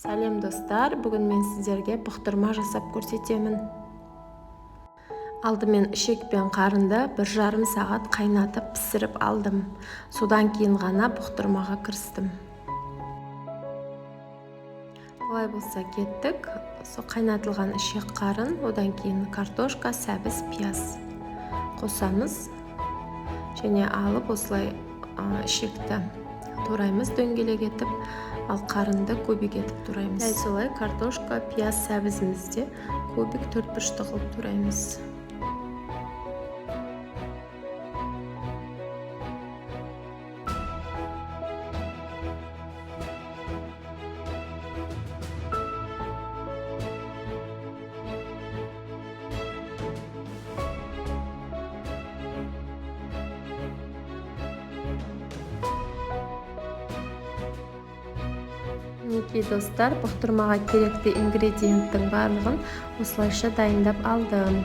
Сәлем достар, бүгін мен сіздерге бұқтырма жасап көрсетемін. Алдымен ішек пен қарынды 1,5 сағат қайнатып пісіріп алдым. Содан кейін ғана бұқтырмаға кірістім. Олай болса кеттік. Қайнатылған ішек қарын, одан кейін картошка, сәбіз, пияз қосамыз. Және алып осылай ішекті тураймыз дөңгелек етіп, ал қарынды кубик етіп тураймыз. Дәл солай картошка, пияз, сәбізімізде кубик 4 бұрышты қылып тураймыз. Мінекей достар, бұқтырмаға керекті ингредиенттің барлығын осылайша дайындап алдым.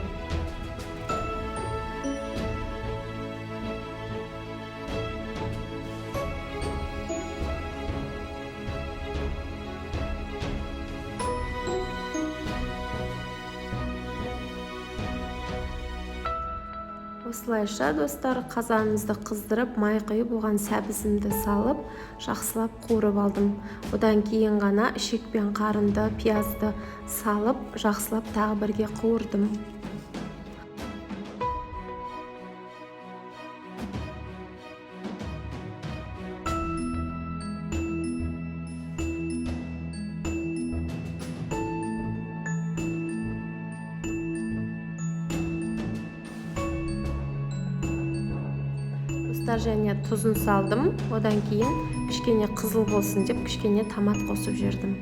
Осылайша достар, қазанымызды қыздырып, май құйып, оған сәбізімді салып, жақсылап қуырып алдым. Одан кейін ғана ішек пен қарынды, пиязды салып, жақсылап тағы бірге қуырдым. Және тұзын салдым. Одан кейін кішкене қызыл болсын деп кішкене томат қосып жібердім.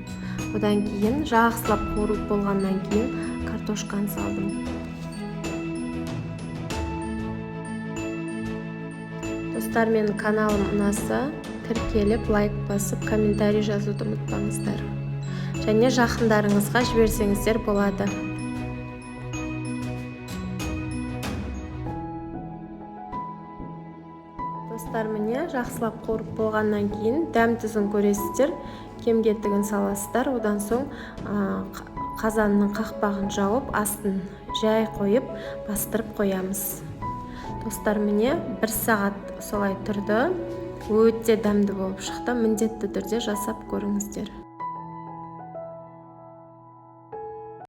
Одан кейін жақсылап қуырып болғаннан кейін картошканы салдым. Достар, менің каналым ұнаса, тіркеліп, лайк басып, комментарий жазуды ұмытпаңыздар. Және жақындарыңызға жіберсеңіздер болады. Достар, міне жақсылап қуырып болғаннан кейін дәм тұзын көресіздер, кем-кетігін саласыздар. Одан соң қазанның қақпағын жауып, астын жай қойып, бастырып қоямыз. Достар, міне 1 сағат солай тұрды. Өте дәмді болып шықты. Міндетті түрде жасап көріңіздер.